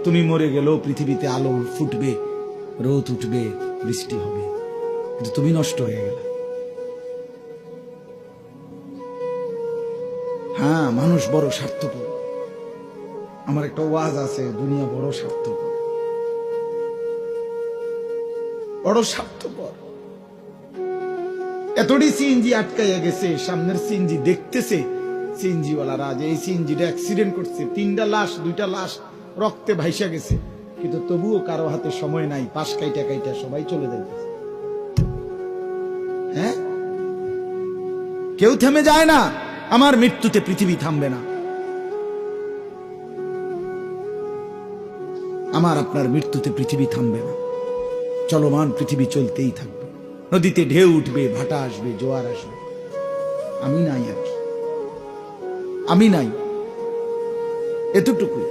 তুমি মরে গেলেও পৃথিবীতে আলো ফুটবে, রোদ উঠবে, বৃষ্টি হবে, কিন্তু তুমি নষ্ট হয়ে গেলে। হ্যাঁ, মানুষ বড় স্বার্থপর। আমার একটা ওয়াজ আছে, দুনিয়া বড় স্বার্থপর, বড় স্বার্থপর। এতটি সিএনজি আটকাইয়া গেছে, সামনের সিএনজি দেখতেছে সিএনজি ওয়ালারা যে এই সিএনজিটা অ্যাক্সিডেন্ট করছে, 3টা লাশ, 2টা লাশ রক্তে ভাইসা গেছে, কিন্তু তবুও কারো হাতে সময় নাই, পাশ কাইটা কাইটা সবাই চলে যাইতেছে। হ্যাঁ, কেউ থেমে যায় না। আমার মৃত্যুতে পৃথিবী থামবে না, আমার আপনার মৃত্যুতে পৃথিবী থামবে না। চলমান পৃথিবী চলতেই থাকবে। নদীতে ঢেউ উঠবে, ভাটা আসবে, জোয়ার আসবে, আমি নাই আর কি, আমি নাই, এতটুকুই।